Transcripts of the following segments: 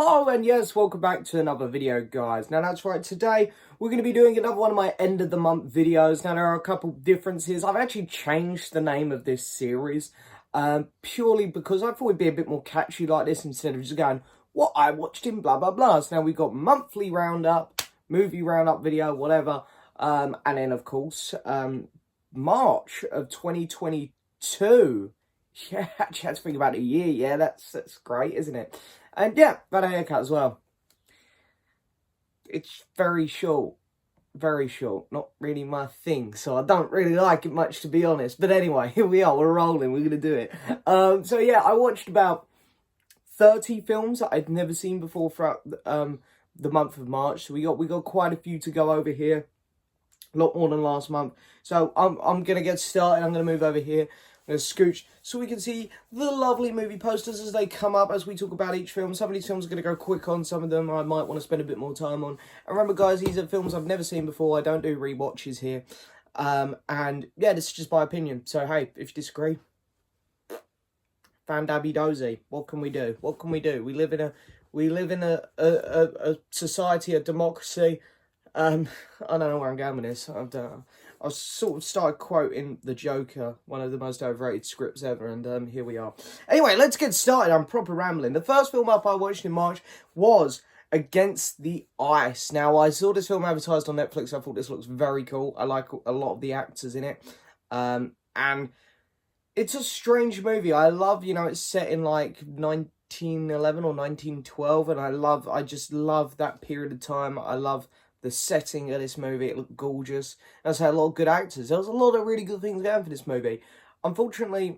Hello and yes, welcome back to another video, guys. Now that's right, today we're going to be doing another one of my end of the month videos. Now there are a couple differences. I've actually changed the name of this series purely because I thought it'd be a bit more catchy like this instead of just going, what I watched in blah blah blah. So now we've got monthly roundup, movie roundup video, whatever. And then of course, March of 2022. Yeah, actually, I had to think about a year. Yeah, that's great, isn't it? And yeah, got a haircut as well. It's very short. Very short. Not really my thing, so I don't really like it much, to be honest. But anyway, here we are. We're rolling. We're going to do it. So yeah, I watched about 30 films that I'd never seen before throughout the month of March. So we got quite a few to go over here. A lot more than last month. So I'm going to get started. I'm going to move over here. I'm going to scooch so we can see the lovely movie posters as they come up as we talk about each film. Some of these films are going to go quick on. Some of them I might want to spend a bit more time on. And remember, guys, these are films I've never seen before. I don't do rewatches here. And yeah, this is just my opinion. So, hey, if you disagree, fan dabby dozy. What can we do? What can we do? We live in a society, a democracy. I don't know where I'm going with this. I sort of started quoting The Joker, one of the most overrated scripts ever, and here we are. Anyway, let's get started. I'm proper rambling. The first film up I watched in March was Against the Ice. Now, I saw this film advertised on Netflix. I thought this looks very cool. I like a lot of the actors in it. And it's a strange movie. I love, it's set in like 1911 or 1912, and I just love that period of time. I love the setting of this movie. It looked gorgeous. And I had a lot of good actors. There was a lot of really good things going for this movie. Unfortunately,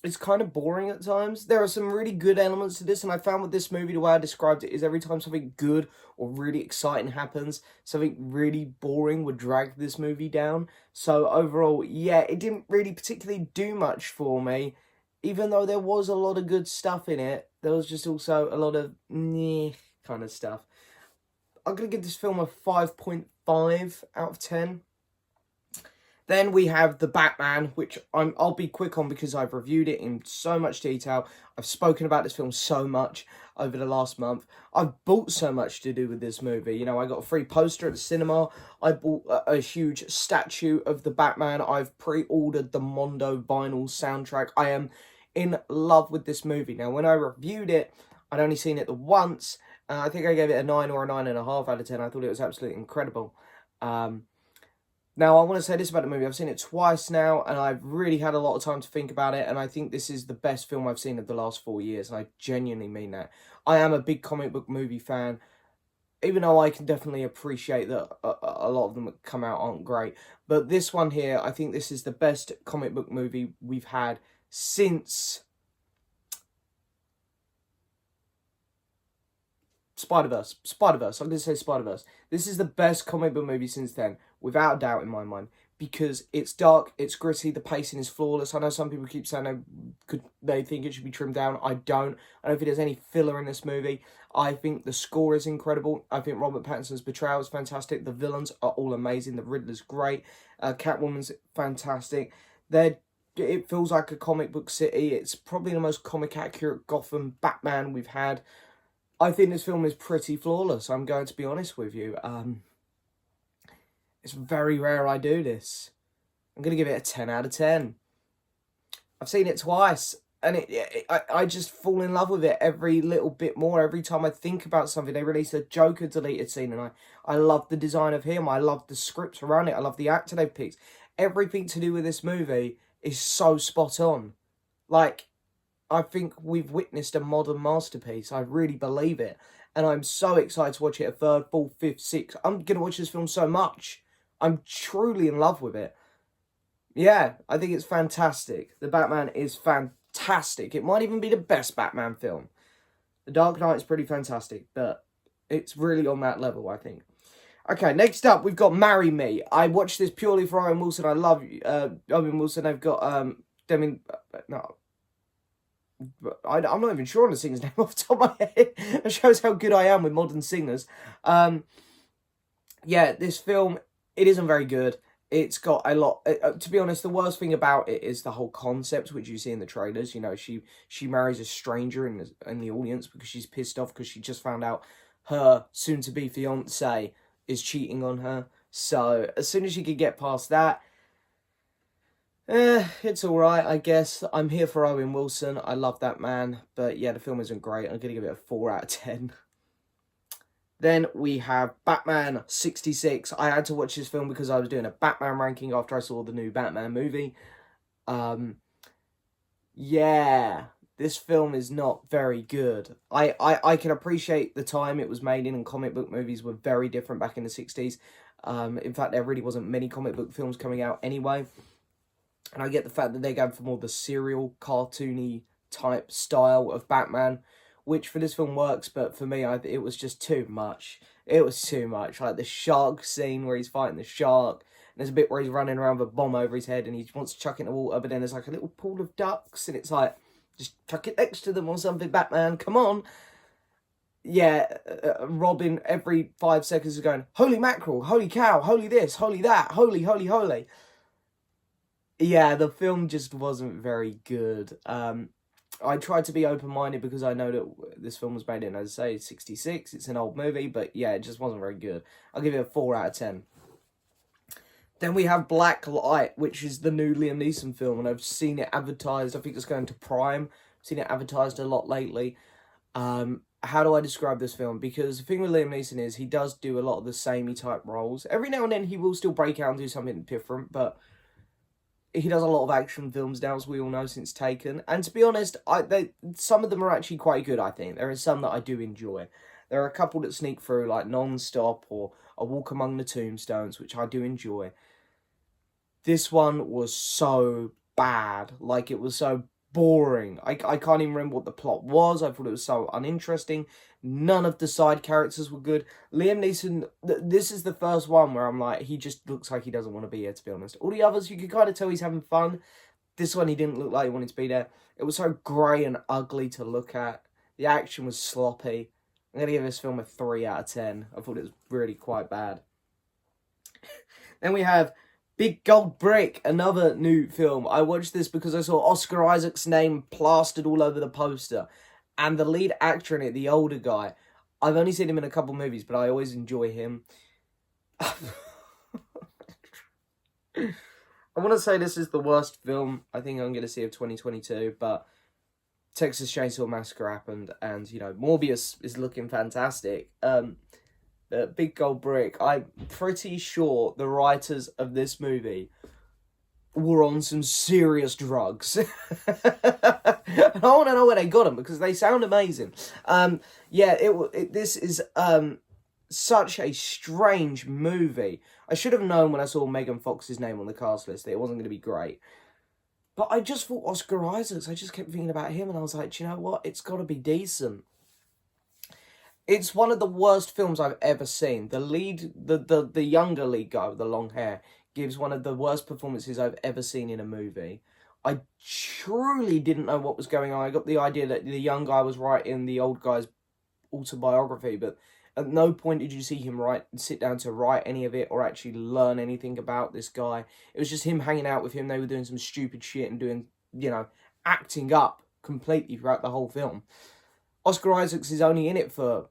it's kind of boring at times. There are some really good elements to this, and I found with this movie, the way I described it is every time something good or really exciting happens, something really boring would drag this movie down. So overall, yeah, it didn't really particularly do much for me. Even though there was a lot of good stuff in it, there was just also a lot of meh kind of stuff. I'm going to give this film a 5.5 out of 10. Then we have The Batman, which I'll be quick on because I've reviewed it in so much detail. I've spoken about this film so much over the last month. I've bought so much to do with this movie. I got a free poster at the cinema. I bought a huge statue of the Batman. I've pre-ordered the Mondo vinyl soundtrack. I am in love with this movie. Now, when I reviewed it, I'd only seen it the once. I think I gave it a 9 or a 9.5 out of 10. I thought it was absolutely incredible. Now, I want to say this about the movie. I've seen it twice now, and I've really had a lot of time to think about it, and I think this is the best film I've seen of the last 4 years, and I genuinely mean that. I am a big comic book movie fan, even though I can definitely appreciate that a lot of them that come out aren't great. But this one here, I think this is the best comic book movie we've had since Spider-Verse. I'm going to say Spider-Verse. This is the best comic book movie since then, without a doubt in my mind, because it's dark, it's gritty, the pacing is flawless. I know some people keep saying they think it should be trimmed down. I don't think there's any filler in this movie. I think the score is incredible. I think Robert Pattinson's portrayal is fantastic. The villains are all amazing. The Riddler's great. Catwoman's fantastic. It feels like a comic book city. It's probably the most comic accurate Gotham Batman we've had. I think this film is pretty flawless, I'm going to be honest with you. It's very rare I do this. I'm going to give it a 10 out of 10. I've seen it twice, and I just fall in love with it every little bit more. Every time I think about something, they release a Joker deleted scene, and I love the design of him. I love the scripts around it. I love the actor they've picked. Everything to do with this movie is so spot on. I think we've witnessed a modern masterpiece. I really believe it. And I'm so excited to watch it a third, fourth, fifth, sixth. I'm going to watch this film so much. I'm truly in love with it. Yeah, I think it's fantastic. The Batman is fantastic. It might even be the best Batman film. The Dark Knight is pretty fantastic, but it's really on that level, I think. Okay, next up, we've got Marry Me. I watched this purely for Owen Wilson. I love Owen Wilson. They've got Demi... No... I'm not even sure on the singer's name off the top of my head. It shows how good I am with modern singers. Yeah, this film, it isn't very good. It's got a lot. To be honest, the worst thing about it is the whole concept, which you see in the trailers. You know, she marries a stranger in the audience because she's pissed off because she just found out her soon-to-be fiance is cheating on her. So as soon as she could get past that, it's alright, I guess. I'm here for Owen Wilson. I love that man. But yeah, the film isn't great. I'm going to give it a 4 out of 10. Then we have Batman 66. I had to watch this film because I was doing a Batman ranking after I saw the new Batman movie. Yeah, this film is not very good. I can appreciate the time it was made in, and comic book movies were very different back in the 60s. In fact, there really wasn't many comic book films coming out anyway. And I get the fact that they're going for more the serial, cartoony type style of Batman, which for this film works, but for me, it was just too much. It was too much. Like the shark scene where he's fighting the shark, and there's a bit where he's running around with a bomb over his head and he wants to chuck it in the water, but then there's like a little pool of ducks, and it's like, just chuck it next to them or something, Batman, come on. Yeah, Robin every 5 seconds is going, holy mackerel, holy cow, holy this, holy that, holy, holy, holy. Yeah, the film just wasn't very good. I tried to be open-minded because I know that this film was made in, as I say, 66. It's an old movie, but yeah, it just wasn't very good. I'll give it a 4 out of 10. Then we have Black Light, which is the new Liam Neeson film, and I've seen it advertised. I think it's going to Prime. I've seen it advertised a lot lately. How do I describe this film? Because the thing with Liam Neeson is he does do a lot of the samey type roles. Every now and then he will still break out and do something different, but he does a lot of action films now, as we all know, since Taken. And to be honest, some of them are actually quite good, I think. There are some that I do enjoy. There are a couple that sneak through, like Non-Stop or A Walk Among the Tombstones, which I do enjoy. This one was so bad. Like, it was so boring. I can't even remember what the plot was. I thought it was so uninteresting. None of the side characters were good. Liam Neeson, this is the first one where I'm like, he just looks like he doesn't want to be here, to be honest. All the others, you could kind of tell he's having fun. This one, he didn't look like he wanted to be there. It was so grey and ugly to look at. The action was sloppy. I'm going to give this film a 3 out of 10. I thought it was really quite bad. Then we have Big Gold Brick, another new film. I watched this because I saw Oscar Isaac's name plastered all over the poster. And the lead actor in it, the older guy, I've only seen him in a couple movies, but I always enjoy him. I want to say this is the worst film I think I'm going to see of 2022, but Texas Chainsaw Massacre happened, and, you know, Morbius is looking fantastic. Big Gold Brick, I'm pretty sure the writers of this movie were on some serious drugs. I want to know where they got them, because they sound amazing. Yeah, this is such a strange movie. I should have known when I saw Megan Fox's name on the cast list that it wasn't going to be great. But I just thought Oscar Isaacs, I just kept thinking about him, and I was like, do you know what? It's got to be decent. It's one of the worst films I've ever seen. The lead, the younger lead guy with the long hair, gives one of the worst performances I've ever seen in a movie. I truly didn't know what was going on. I got the idea that the young guy was writing the old guy's autobiography, but at no point did you see him sit down to write any of it or actually learn anything about this guy. It was just him hanging out with him. They were doing some stupid shit and doing, you know, acting up completely throughout the whole film. Oscar Isaacs is only in it for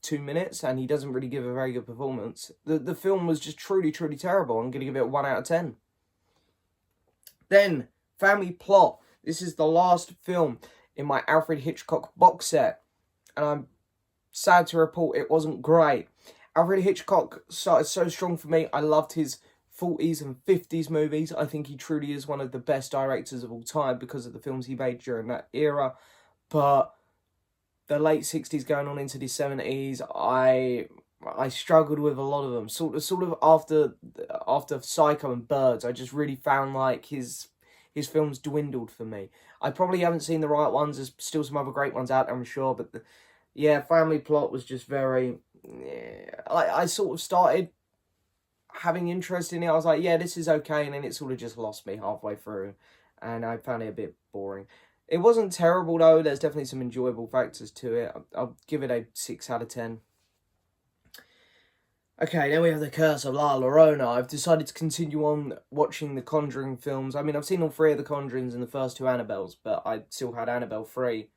2 minutes, and he doesn't really give a very good performance. The film was just truly, truly terrible. I'm going to give it 1 out of 10. Then, Family Plot. This is the last film in my Alfred Hitchcock box set, and I'm sad to report it wasn't great. Alfred Hitchcock started so strong for me. I loved his 40s and 50s movies. I think he truly is one of the best directors of all time because of the films he made during that era. But the late 60s going on into the 70s, I struggled with a lot of them. Sort of after Psycho and Birds, I just really found like his films dwindled for me. I probably haven't seen the right ones. There's still some other great ones out there, I'm sure. But yeah, Family Plot was just very... Yeah, I sort of started having interest in it. I was like, yeah, this is okay. And then it sort of just lost me halfway through. And I found it a bit boring. It wasn't terrible, though. There's definitely some enjoyable factors to it. I'll give it a 6 out of 10. Okay, then we have The Curse of La Llorona. I've decided to continue on watching the Conjuring films. I mean, I've seen all 3 of the Conjurings and the first 2 Annabelles, but I still had Annabelle 3.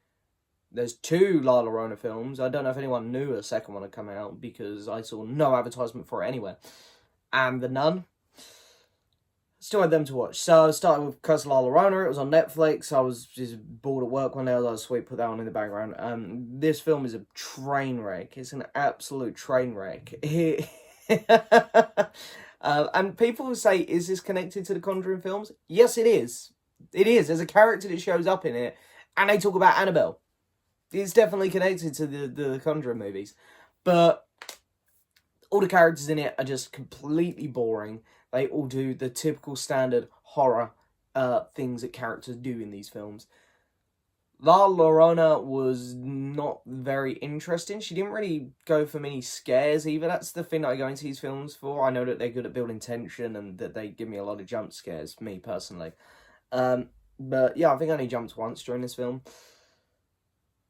There's 2 La Llorona films. I don't know if anyone knew a second one had come out, because I saw no advertisement for it anywhere. And The Nun. Still had them to watch. So I started with Curse of La Llorona. It was on Netflix. I was just bored at work one day. I was like, sweet, put that on in the background. This film is a train wreck. It's an absolute train wreck. And people say, is this connected to the Conjuring films? Yes, it is. It is. There's a character that shows up in it, and they talk about Annabelle. It's definitely connected to the Conjuring movies. But all the characters in it are just completely boring. They all do the typical standard horror things that characters do in these films. La Llorona was not very interesting. She didn't really go for many scares either. That's the thing that I go into these films for. I know that they're good at building tension and that they give me a lot of jump scares, me personally. But yeah, I think I only jumped once during this film.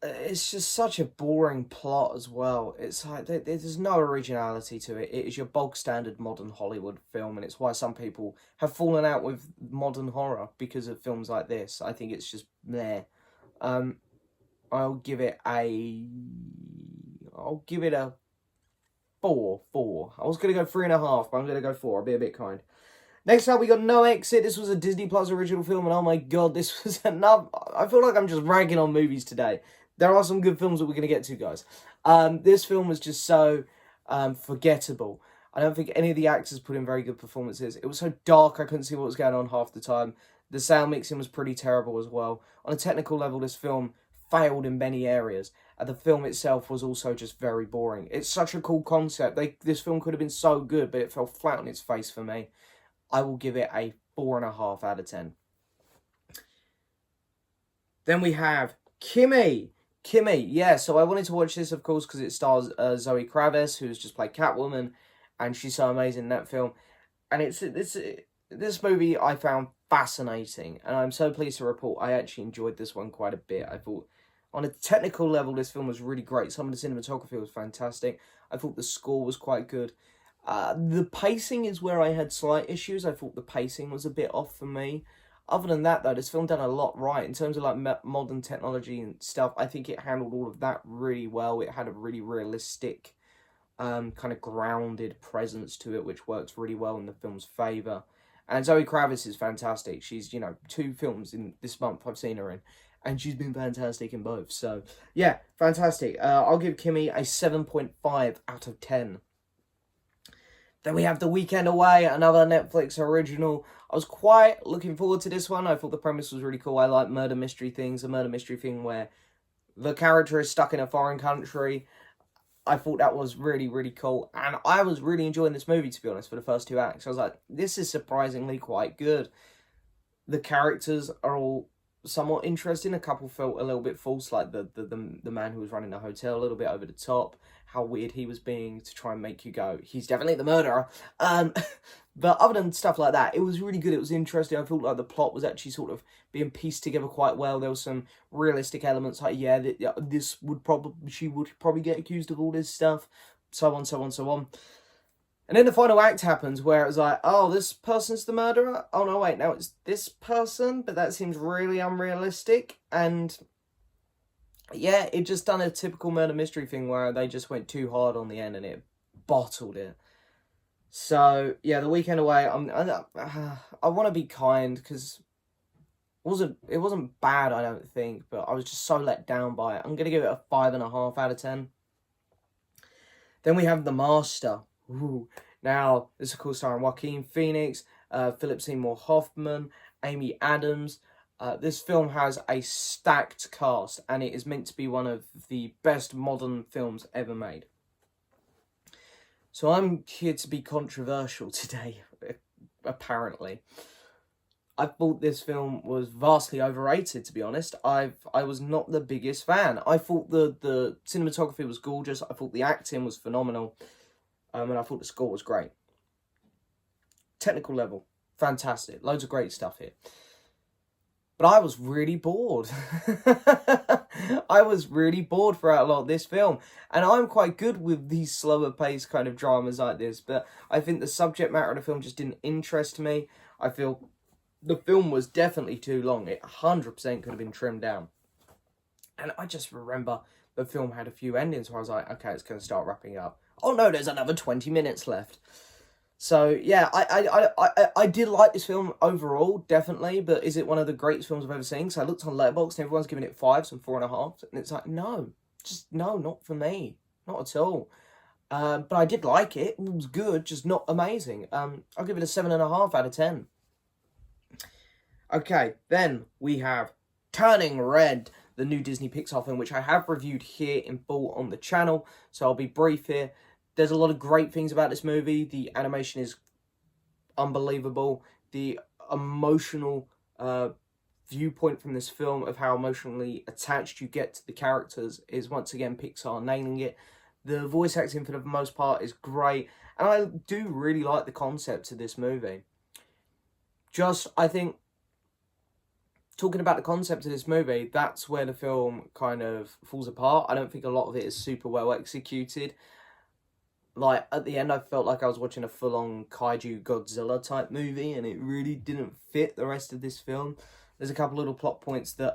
It's just such a boring plot as well. It's like there's no originality to it. It is your bog standard modern Hollywood film, and it's why some people have fallen out with modern horror because of films like this. I think it's just meh. I'll give it a 4. I was gonna go 3.5, but I'm gonna go 4. I'll be a bit kind. Next up, we got No Exit. This was a Disney Plus original film, and oh my god, this was another. I feel like I'm just ragging on movies today. There are some good films that we're going to get to, guys. This film was just so forgettable. I don't think any of the actors put in very good performances. It was so dark, I couldn't see what was going on half the time. The sound mixing was pretty terrible as well. On a technical level, this film failed in many areas. And the film itself was also just very boring. It's such a cool concept. This film could have been so good, but it fell flat on its face for me. I will give it a 4.5 out of 10. Then we have Kimmy. Yeah, so I wanted to watch this, of course, because it stars Zoe Kravitz, who's just played Catwoman, and she's so amazing in that film. And this movie I found fascinating, and I'm so pleased to report I actually enjoyed this one quite a bit. I thought, on a technical level, this film was really great. Some of the cinematography was fantastic. I thought the score was quite good. The pacing is where I had slight issues. I thought the pacing was a bit off for me. Other than that, though, this film done a lot right in terms of like modern technology and stuff. I think it handled all of that really well. It had a really realistic, kind of grounded presence to it, which works really well in the film's favour. And Zoe Kravitz is fantastic. She's, 2 films in this month I've seen her in, and she's been fantastic in both. So, yeah, fantastic. I'll give Kimmy a 7.5 out of 10. Then we have The Weekend Away, another Netflix original. I was quite looking forward to this one. I thought the premise was really cool. I like murder mystery things. A murder mystery thing where the character is stuck in a foreign country. I thought that was really, really cool. And I was really enjoying this movie, to be honest, for the first 2 acts. I was like, this is surprisingly quite good. The characters are all somewhat interesting. A couple felt a little bit false, like the man who was running the hotel, a little bit over the top. How weird he was being to try and make you go, he's definitely the murderer. But other than stuff like that, it was really good. It was interesting. I felt like the plot was actually sort of being pieced together quite well. There was some realistic elements, like she would probably get accused of all this stuff, so on, so on, so on. And then the final act happens where it was like, oh, this person's the murderer? Oh, no, wait, now it's this person? But that seems really unrealistic. And yeah, it just done a typical murder mystery thing where they just went too hard on the end and it bottled it. So, yeah, The Weekend Away, I want to be kind because it wasn't bad, I don't think, but I was just so let down by it. I'm going to give it a 5.5 out of 10. Then we have The Master. Ooh. Now, this is, of course, starring Joaquin Phoenix, Philip Seymour Hoffman, Amy Adams. This film has a stacked cast, and it is meant to be one of the best modern films ever made. So I'm here to be controversial today, apparently. I thought this film was vastly overrated, to be honest. I was not the biggest fan. I thought the cinematography was gorgeous. I thought the acting was phenomenal. And I thought the score was great. Technical level, fantastic. Loads of great stuff here. But I was really bored. I was really bored throughout a lot of this film. And I'm quite good with these slower paced kind of dramas like this. But I think the subject matter of the film just didn't interest me. I feel the film was definitely too long. It 100% could have been trimmed down. And I just remember the film had a few endings where I was like, okay, it's going to start wrapping up. Oh no, there's another 20 minutes left. So, yeah, I did like this film overall, definitely, but is it one of the greatest films I've ever seen? So I looked on Letterboxd and everyone's giving it 5s and 4.5s, and it's like, no, just no, not for me, not at all. But I did like it. It was good, just not amazing. I'll give it a 7.5 out of 10. Okay, then we have Turning Red, the new Disney Pixar film, which I have reviewed here in full on the channel, so I'll be brief here. There's a lot of great things about this movie. The animation is unbelievable. The emotional viewpoint from this film of how emotionally attached you get to the characters is once again Pixar nailing it. The voice acting for the most part is great. And I do really like the concept of this movie. Just, I think, talking about the concept of this movie, that's where the film kind of falls apart. I don't think a lot of it is super well executed. Like, at the end, I felt like I was watching a full-on kaiju Godzilla type movie, and it really didn't fit the rest of this film. There's a couple little plot points that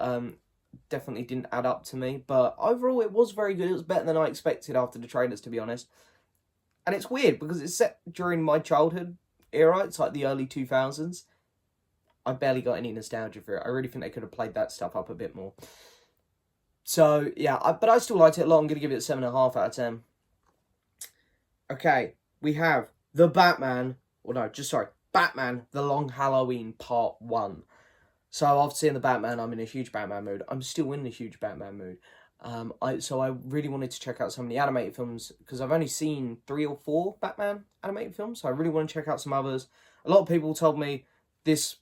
definitely didn't add up to me, but overall, it was very good. It was better than I expected after the trailers, to be honest. And it's weird, because it's set during my childhood era. It's like the early 2000s. I barely got any nostalgia for it. I really think they could have played that stuff up a bit more. So, yeah, but I still liked it a lot. I'm going to give it a 7.5 out of 10. Okay, we have Batman, The Long Halloween Part 1. So after seeing the Batman, I'm in a huge Batman mood. I'm still in a huge Batman mood. So I really wanted to check out some of the animated films, because I've only seen 3 or 4 Batman animated films, so I really want to check out some others. A lot of people told me this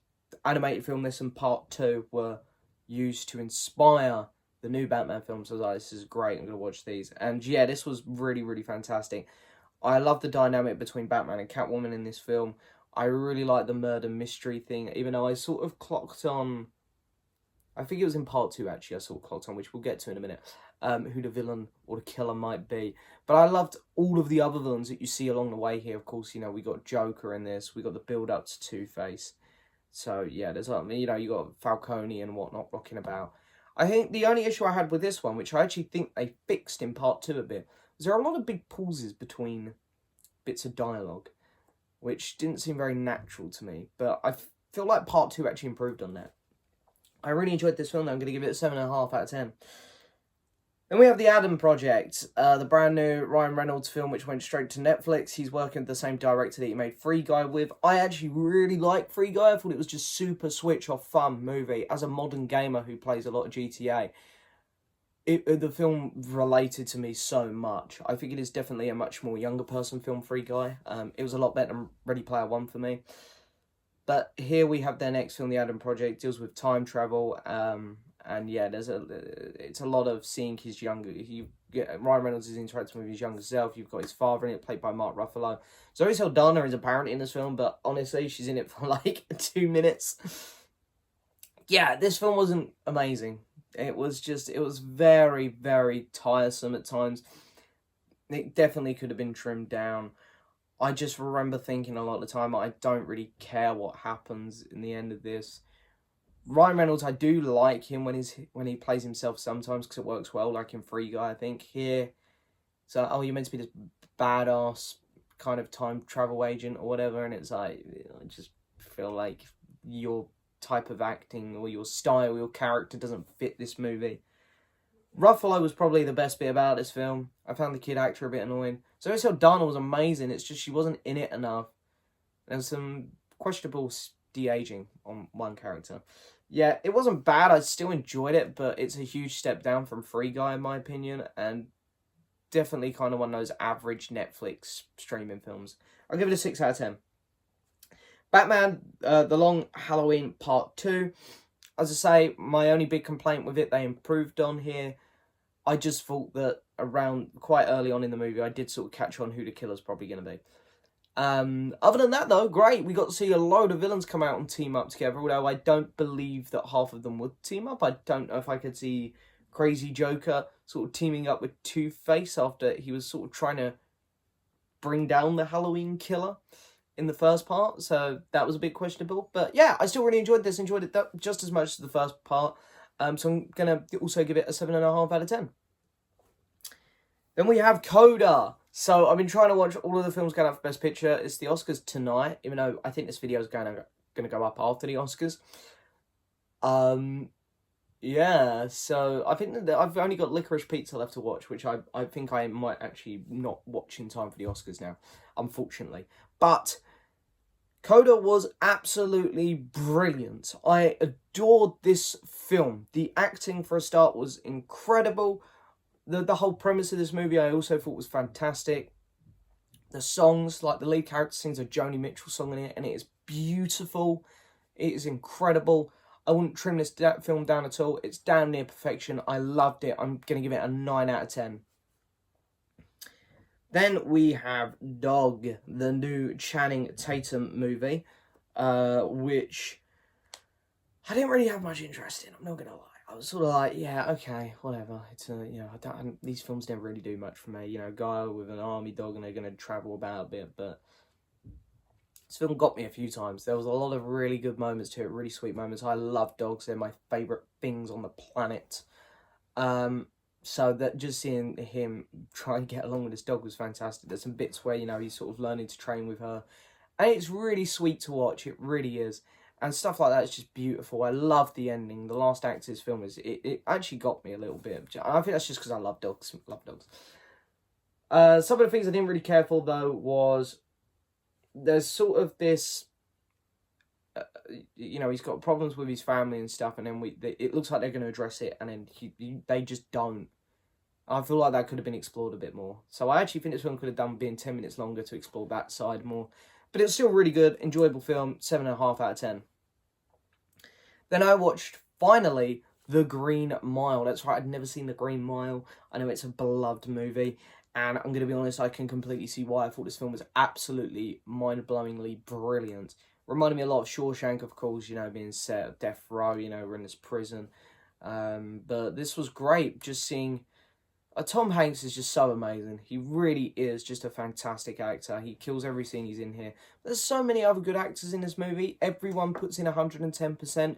animated film, this and Part 2, were used to inspire the new Batman films. So I was like, this is great, I'm going to watch these. And yeah, this was really, really fantastic. I love the dynamic between Batman and Catwoman in this film. I really like the murder mystery thing, even though I sort of clocked on, I think it was in Part 2 actually, I sort of clocked on, which we'll get to in a minute, who the villain or the killer might be. But I loved all of the other villains that you see along the way here. Of course, you know, we got Joker in this, we got the build-up to Two-Face. So, yeah, there's, you know, you got Falcone and whatnot rocking about. I think the only issue I had with this one, which I actually think they fixed in Part 2 a bit, was there are a lot of big pauses between bits of dialogue, which didn't seem very natural to me. But I feel like Part 2 actually improved on that. I really enjoyed this film, though. I'm going to give it a 7.5 out of 10. Then we have The Adam Project, the brand new Ryan Reynolds film, which went straight to Netflix. He's working with the same director that he made Free Guy with. I actually really like Free Guy. I thought it was just super switch-off fun movie. As a modern gamer who plays a lot of GTA, the film related to me so much. I think it is definitely a much more younger person film, Free Guy. It was a lot better than Ready Player One for me. But here we have their next film, The Adam Project, deals with time travel. And yeah, it's a lot of seeing his younger. Ryan Reynolds is interacting with his younger self. You've got his father in it, played by Mark Ruffalo. Zoe Saldana is apparent in this film, but honestly, she's in it for like 2 minutes. Yeah, this film wasn't amazing. It was very, very tiresome at times. It definitely could have been trimmed down. I just remember thinking a lot of the time, I don't really care what happens in the end of this. Ryan Reynolds, I do like him when he plays himself sometimes, because it works well, like in Free Guy, I think. Here, so, oh, you're meant to be this badass kind of time travel agent or whatever, and it's like, I just feel like your type of acting or your style, your character doesn't fit this movie. Ruffalo was probably the best bit about this film. I found the kid actor a bit annoying. Zoe Saldana was amazing, it's just she wasn't in it enough. There's some questionable de-aging on one character. Yeah, it wasn't bad, I still enjoyed it, but it's a huge step down from Free Guy in my opinion, and definitely kind of one of those average Netflix streaming films. I'll give it a 6 out of 10. Batman, The Long Halloween Part 2. As I say, my only big complaint with it, they improved on here. I just thought that around quite early on in the movie, I did sort of catch on who the killer's probably going to be. Other than that, though, great. We got to see a load of villains come out and team up together, although I don't believe that half of them would team up. I don't know if I could see Crazy Joker sort of teaming up with Two-Face after he was sort of trying to bring down the Halloween killer in the first part, so that was a bit questionable. But yeah, I still really enjoyed this. Enjoyed it just as much as the first part. So I'm gonna also give it a 7.5 out of 10. Then we have Coda. So I've been trying to watch all of the films going up for Best Picture. It's the Oscars tonight, even though I think this video is going to go up after the Oscars. Yeah, so I think that I've only got Licorice Pizza left to watch, which I think I might actually not watch in time for the Oscars now, unfortunately. But Coda was absolutely brilliant. I adored this film. The acting, for a start, was incredible. The whole premise of this movie I also thought was fantastic. The songs, like the lead character sings a Joni Mitchell song in it, and it is beautiful. It is incredible. I wouldn't trim this film down at all. It's damn near perfection. I loved it. I'm going to give it a 9 out of 10. Then we have Dog, the new Channing Tatum movie, which I didn't really have much interest in. I'm not going to lie. I was sort of like, yeah, okay, whatever. It's these films never really do much for me. A guy with an army dog and they're going to travel about a bit, but this film got me a few times. There was a lot of really good moments to it, really sweet moments. I love dogs. They're my favourite things on the planet. So that just seeing him try and get along with his dog was fantastic. There's some bits where, he's sort of learning to train with her. And it's really sweet to watch. It really is. And stuff like that is just beautiful. I love the ending. The last act of this film it actually got me a little bit. I think that's just because I love dogs. Some of the things I didn't really care for, though, was there's sort of this, he's got problems with his family and stuff, and then it looks like they're going to address it, and then they just don't. I feel like that could have been explored a bit more. So I actually think this film could have done being 10 minutes longer to explore that side more. But it's still really good, enjoyable film, 7.5 out of 10. Then I watched, finally, The Green Mile. That's right, I'd never seen The Green Mile. I know it's a beloved movie. And I'm going to be honest, I can completely see why. I thought this film was absolutely mind-blowingly brilliant. Reminded me a lot of Shawshank, of course, being set at death row, we're in this prison. But this was great, just seeing... Tom Hanks is just so amazing. He really is just a fantastic actor. He kills every scene he's in here. There's so many other good actors in this movie. Everyone puts in 110%.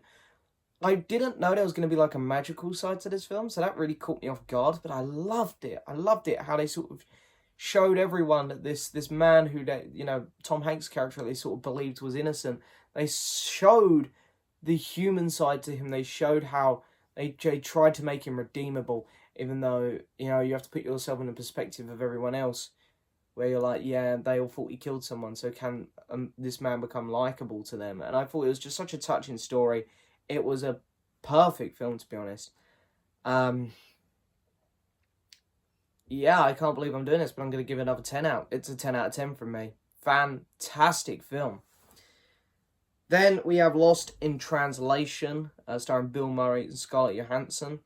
I didn't know there was going to be like a magical side to this film, so that really caught me off guard, but I loved it. I loved it, how they sort of showed everyone that this man who, Tom Hanks' character, they sort of believed was innocent. They showed the human side to him. They showed how they tried to make him redeemable, even though, you have to put yourself in the perspective of everyone else, where you're like, yeah, they all thought he killed someone, so can this man become likeable to them? And I thought it was just such a touching story. It was a perfect film, to be honest. Yeah, I can't believe I'm doing this, but I'm going to give it another 10 out. It's a 10 out of 10 from me. Fantastic film. Then we have Lost in Translation, starring Bill Murray and Scarlett Johansson.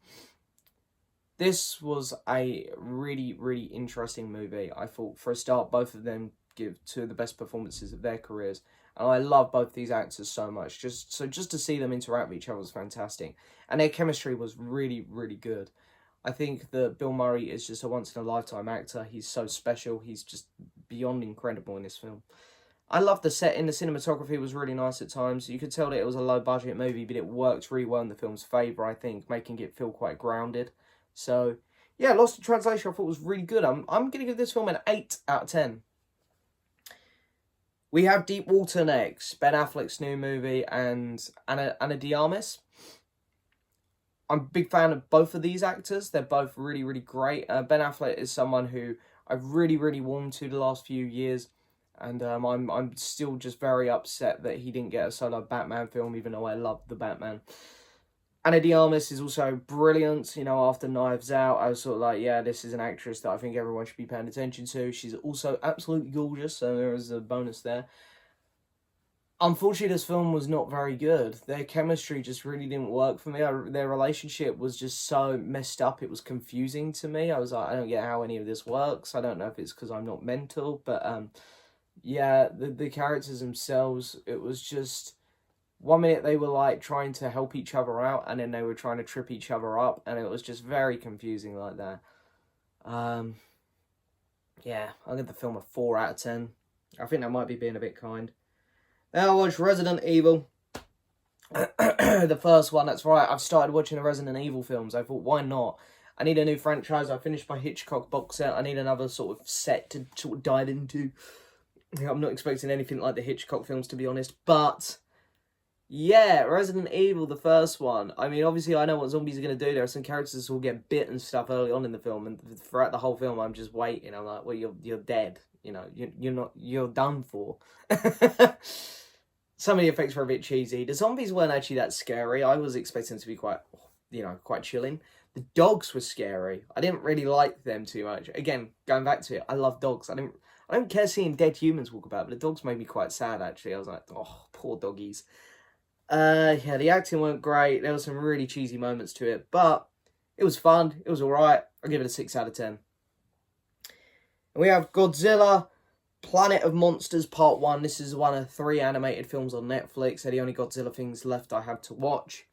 This was a really, really interesting movie. I thought, for a start, both of them give two of the best performances of their careers. And I love both these actors so much. Just to see them interact with each other was fantastic. And their chemistry was really, really good. I think that Bill Murray is just a once-in-a-lifetime actor. He's so special. He's just beyond incredible in this film. I love the setting. The cinematography was really nice at times. You could tell that it was a low-budget movie, but it worked really well in the film's favour, I think, making it feel quite grounded. So, yeah, Lost in Translation I thought was really good. I'm going to give this film an 8 out of 10. We have Deep Water next, Ben Affleck's new movie, and Ana de Armas. I'm a big fan of both of these actors. They're both really, really great. Ben Affleck is someone who I've really, really warmed to the last few years, and I'm still just very upset that he didn't get a solo Batman film, even though I love the Batman. Ana de Armas is also brilliant. After Knives Out, I was sort of like, yeah, this is an actress that I think everyone should be paying attention to. She's also absolutely gorgeous, so there is a bonus there. Unfortunately, this film was not very good. Their chemistry just really didn't work for me. Their relationship was just so messed up. It was confusing to me. I was like, I don't get how any of this works. I don't know if it's because I'm not mental, but yeah, the characters themselves, it was just, one minute they were like trying to help each other out, and then they were trying to trip each other up, and it was just very confusing like that. Yeah, I'll give the film a 4 out of 10. I think that might be being a bit kind. Then I watched Resident Evil. The first one, that's right. I've started watching the Resident Evil films. I thought, why not? I need a new franchise. I finished my Hitchcock box set. I need another sort of set to sort of dive into. I'm not expecting anything like the Hitchcock films, to be honest. But, yeah, Resident Evil, the first one. I mean, obviously, I know what zombies are going to do. There are some characters who will get bit and stuff early on in the film. And throughout the whole film, I'm just waiting. I'm like, well, you're dead. You know, you're done for. Some of the effects were a bit cheesy. The zombies weren't actually that scary. I was expecting them to be quite, quite chilling. The dogs were scary. I didn't really like them too much. Again, going back to it, I love dogs. I don't care seeing dead humans walk about, but the dogs made me quite sad, actually. I was like, oh, poor doggies. Yeah, the acting weren't great. There were some really cheesy moments to it, but it was fun. It was alright. I'll give it a 6 out of 10. And we have Godzilla Planet of Monsters Part 1. This is one of 3 animated films on Netflix. They're the only Godzilla things left I have to watch.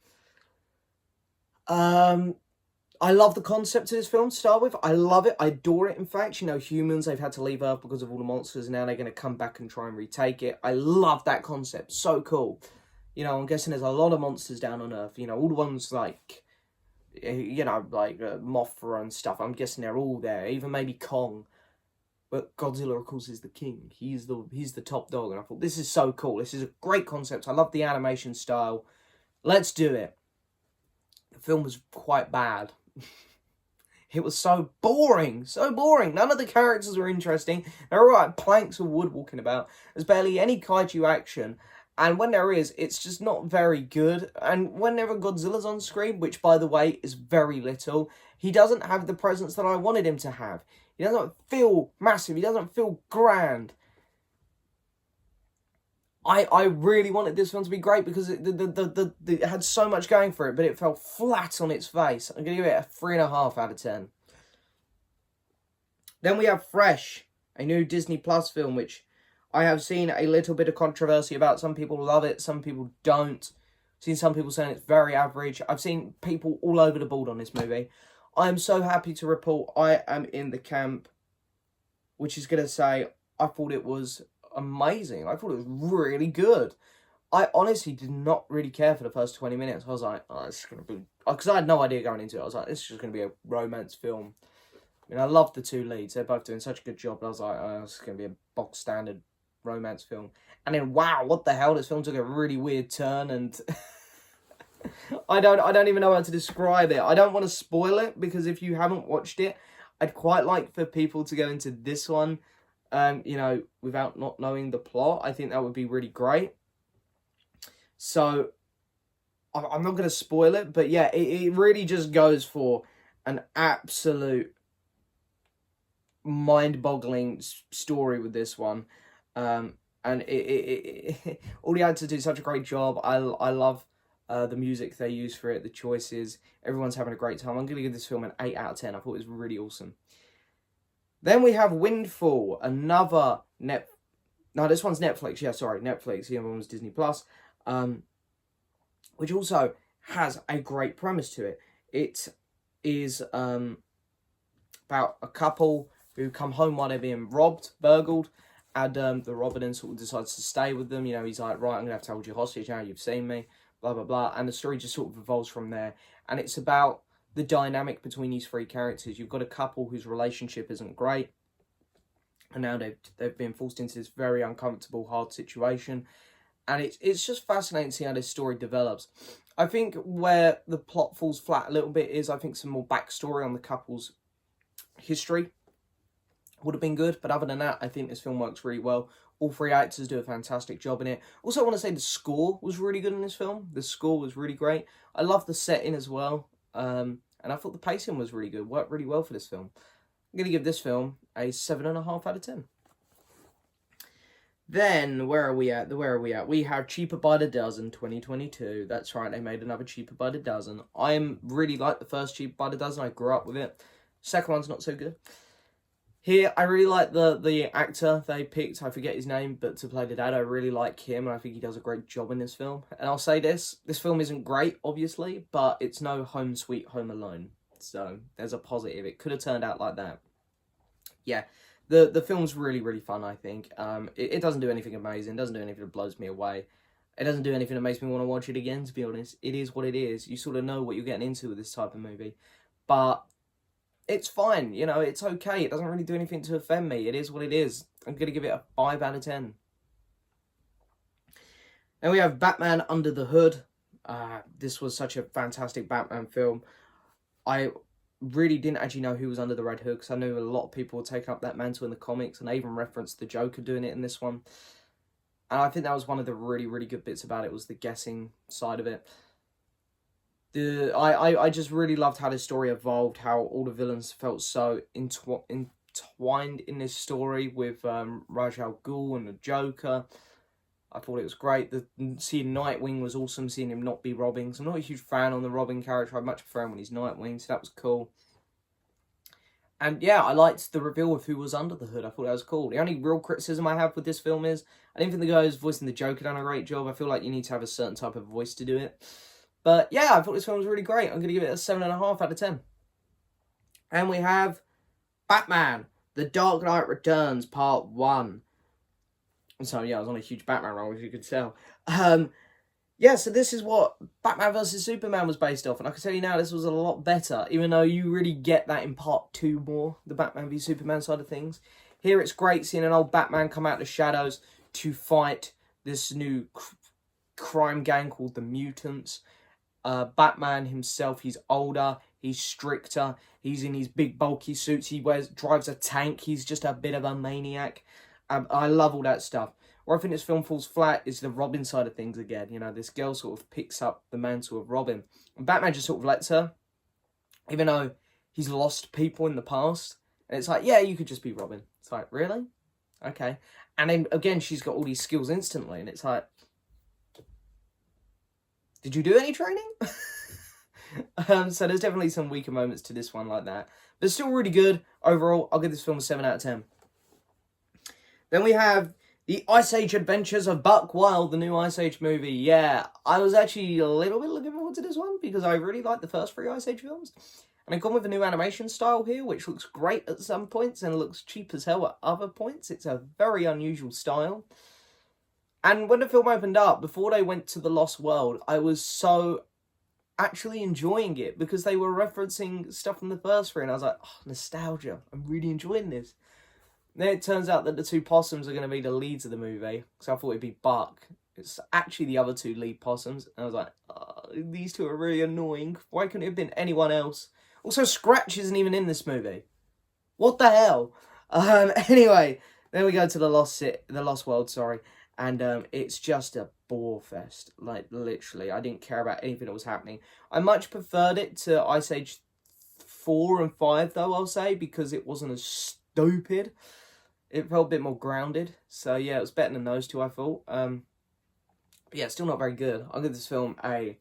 I love the concept of this film to start with. I love it. I adore it, in fact. You know, humans, they've had to leave Earth because of all the monsters. And now they're going to come back and try and retake it. I love that concept. So cool. You know, I'm guessing there's a lot of monsters down on Earth. You know, all the ones like, like Mothra and stuff. I'm guessing they're all there. Even maybe Kong. But Godzilla, of course, is the king. He's the top dog. And I thought, this is so cool. This is a great concept. I love the animation style. Let's do it. The film was quite bad. It was so boring. So boring. None of the characters were interesting. There were like planks of wood walking about. There's barely any kaiju action. And when there is, it's just not very good. And whenever Godzilla's on screen, which, by the way, is very little, he doesn't have the presence that I wanted him to have. He doesn't feel massive. He doesn't feel grand. I really wanted this one to be great because it had so much going for it, but it fell flat on its face. I'm going to give it a 3.5 out of 10. Then we have Fresh, a new Disney Plus film, which I have seen a little bit of controversy about. Some people love it, some people don't. I've seen some people saying it's very average. I've seen people all over the board on this movie. I am so happy to report I am in the camp, which is going to say I thought it was amazing. I thought it was really good. I honestly did not really care for the first 20 minutes. I was like, oh, it's going to be... Because I had no idea going into it. I was like, this is just going to be a romance film. I mean, I love the 2 leads. They're both doing such a good job. I was like, oh, this is going to be a box standard romance film. And then, wow, what the hell? This film took a really weird turn, and I don't even know how to describe it. I don't want to spoil it, because if you haven't watched it, I'd quite like for people to go into this one, without not knowing the plot. I think that would be really great. So, I'm not going to spoil it, but yeah, it really just goes for an absolute mind-boggling story with this one. And all the actors do such a great job. I love the music they use for it, the choices. Everyone's having a great time. I'm going to give this film an 8 out of 10. I thought it was really awesome. Then we have Windfall, another No, this one's Netflix. Yeah, sorry, Netflix. The other one was Disney Plus, which also has a great premise to it. It is about a couple who come home while they're being burgled, and the robber then sort of decides to stay with them. You know, he's like, right, I'm going to have to hold you hostage now, you've seen me, blah, blah, blah. And the story just sort of evolves from there. And it's about the dynamic between these 3 characters. You've got a couple whose relationship isn't great, and now they've been forced into this very uncomfortable, hard situation. And it's just fascinating to see how this story develops. I think where the plot falls flat a little bit is, I think, some more backstory on the couple's history would have been good. But other than that, I think this film works really well. All 3 actors do a fantastic job in it. Also, I want to say the score was really good in this film. The score was really great. I love the setting as well. And I thought the pacing was really good. Worked really well for this film. I'm going to give this film a 7.5 out of 10. Then, where are we at? We have Cheaper by the Dozen 2022. That's right, they made another Cheaper by the Dozen. I really like the first Cheaper by the Dozen. I grew up with it. Second one's not so good. Here, I really like the actor they picked. I forget his name, but to play the dad, I really like him, and I think he does a great job in this film. And I'll say this film isn't great, obviously, but it's no Home Sweet Home Alone. So, there's a positive. It could have turned out like that. Yeah, the film's really, really fun, I think. It doesn't do anything amazing. It doesn't do anything that blows me away. It doesn't do anything that makes me want to watch it again, to be honest. It is what it is. You sort of know what you're getting into with this type of movie. But it's fine, you know, it's okay. It doesn't really do anything to offend me. It is what it is. I'm going to give it a 5 out of 10. Then we have Batman Under the Hood. This was such a fantastic Batman film. I really didn't actually know who was under the Red Hood, because I knew a lot of people were taking up that mantle in the comics, and they even referenced the Joker doing it in this one. And I think that was one of the really, really good bits about it, was the guessing side of it. I just really loved how this story evolved, how all the villains felt so entwined in this story with Ra's al Ghul and the Joker. I thought it was great. Seeing Nightwing was awesome, seeing him not be Robin. So I'm not a huge fan on the Robin character. I much prefer him when he's Nightwing, so that was cool. And yeah, I liked the reveal of who was under the hood. I thought that was cool. The only real criticism I have with this film is I didn't think the guy who's voicing the Joker done a great job. I feel like you need to have a certain type of voice to do it. But yeah, I thought this film was really great. I'm going to give it a 7.5 out of 10. And we have Batman, The Dark Knight Returns, Part 1. So yeah, I was on a huge Batman roll, as you could tell. Yeah, so this is what Batman vs Superman was based off. And I can tell you now, this was a lot better. Even though you really get that in Part 2 more, the Batman v Superman side of things. Here it's great seeing an old Batman come out of the shadows to fight this new crime gang called the Mutants. Batman himself, he's older, he's stricter, he's in his big bulky suits, he drives a tank, he's just a bit of a maniac. I love all that stuff. Where I think this film falls flat is the Robin side of things again. You know, this girl sort of picks up the mantle of Robin. And Batman just sort of lets her, even though he's lost people in the past. And it's like, yeah, you could just be Robin. It's like, really? Okay. And then, again, she's got all these skills instantly. And it's like, did you do any training? So there's definitely some weaker moments to this one like that. But still really good. Overall, I'll give this film a 7 out of 10. Then we have The Ice Age Adventures of Buck Wild, the new Ice Age movie. Yeah, I was actually a little bit looking forward to this one because I really like the first 3 Ice Age films. And they've gone with a new animation style here, which looks great at some points and looks cheap as hell at other points. It's a very unusual style. And when the film opened up, before they went to the Lost World, I was so actually enjoying it because they were referencing stuff from the first 3, and I was like, oh, nostalgia. I'm really enjoying this. Then it turns out that the 2 possums are going to be the leads of the movie. So I thought it'd be Buck. It's actually the other 2 lead possums. And I was like, oh, these 2 are really annoying. Why couldn't it have been anyone else? Also, Scratch isn't even in this movie. What the hell? Anyway, then we go to the Lost World, sorry. And it's just a bore fest. Like, literally. I didn't care about anything that was happening. I much preferred it to Ice Age 4 and 5, though, I'll say. Because it wasn't as stupid. It felt a bit more grounded. So, yeah, it was better than those 2, I thought. But yeah, still not very good. I'll give this film a...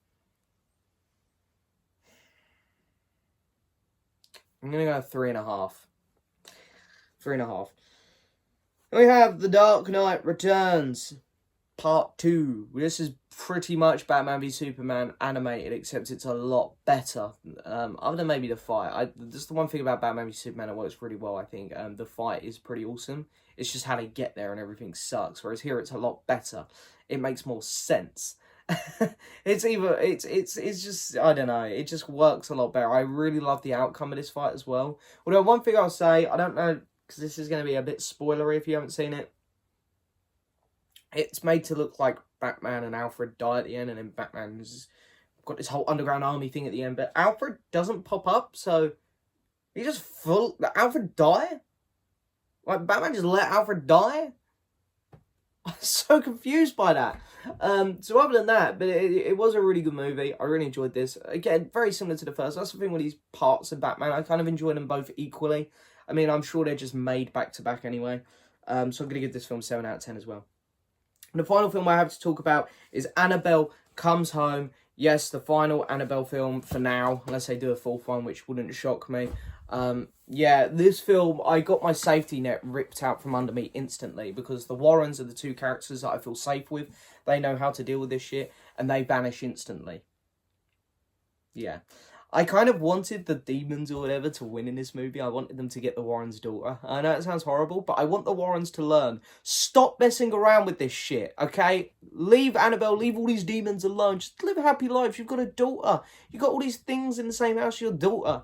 I'm going to go 3.5. 3.5. And we have The Dark Knight Returns, Part 2. This is pretty much Batman v Superman animated, except it's a lot better. Other than maybe the fight. Just the one thing about Batman v Superman that works really well, I think. The fight is pretty awesome. It's just how they get there and everything sucks. Whereas here it's a lot better. It makes more sense. It's just, I don't know. It just works a lot better. I really love the outcome of this fight as well. Although one thing I'll say, I don't know, because this is going to be a bit spoilery if you haven't seen it. It's made to look like Batman and Alfred die at the end, and then Batman's got this whole underground army thing at the end, but Alfred doesn't pop up, so he just Alfred die? Like, Batman just let Alfred die? I'm so confused by that. So other than that, but it was a really good movie. I really enjoyed this. Again, very similar to the first. That's the thing with these parts of Batman. I kind of enjoy them both equally. I mean, I'm sure they're just made back to back anyway. So I'm going to give this film 7 out of 10 as well. And the final film I have to talk about is Annabelle Comes Home. Yes, the final Annabelle film for now, unless they do a 4th one, which wouldn't shock me. Yeah, this film, I got my safety net ripped out from under me instantly, because the Warrens are the two characters that I feel safe with. They know how to deal with this shit, and they vanish instantly. Yeah. I kind of wanted the demons or whatever to win in this movie. I wanted them to get the Warrens' daughter. I know it sounds horrible, but I want the Warrens to learn. Stop messing around with this shit, okay? Leave Annabelle, leave all these demons alone. Just live happy lives. You've got a daughter. You've got all these things in the same house as your daughter.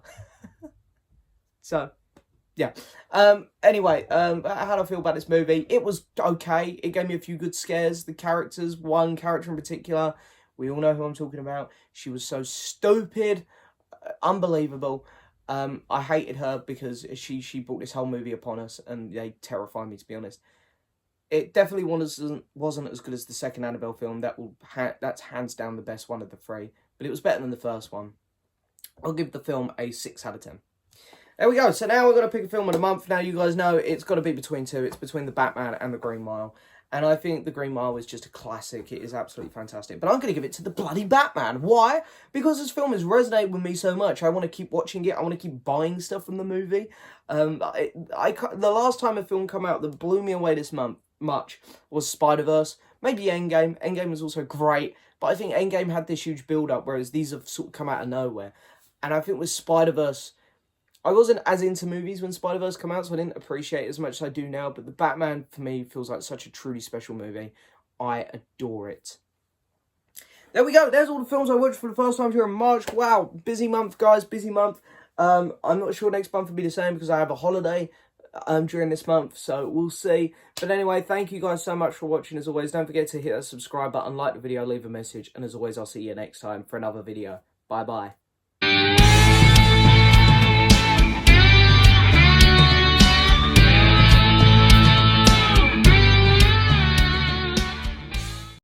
So, yeah. Anyway, how do I feel about this movie? It was okay. It gave me a few good scares. The characters, one character in particular, we all know who I'm talking about. She was so stupid. Unbelievable. I hated her because she brought this whole movie upon us, and they terrify me, to be honest. It definitely wasn't as good as the second Annabelle film. That's hands down the best one of the three, but it was better than the first one. I'll give the film a 6 out of 10. There we go. So now we're going to pick a film of the month. Now you guys know it's got to be between two. It's between The Batman and The Green Mile. And I think The Green Mile is just a classic. It is absolutely fantastic. But I'm going to give it to the bloody Batman. Why? Because this film has resonated with me so much. I want to keep watching it. I want to keep buying stuff from the movie. The last time a film came out that blew me away this much was Spider-Verse. Maybe Endgame. Endgame was also great. But I think Endgame had this huge build-up, whereas these have sort of come out of nowhere. And I think with Spider-Verse, I wasn't as into movies when Spider-Verse came out, so I didn't appreciate it as much as I do now. But The Batman, for me, feels like such a truly special movie. I adore it. There we go. There's all the films I watched for the first time here in March. Wow, busy month, guys. Busy month. I'm not sure next month will be the same because I have a holiday during this month, so we'll see. But anyway, thank you guys so much for watching. As always, don't forget to hit that subscribe button, like the video, leave a message. And as always, I'll see you next time for another video. Bye-bye.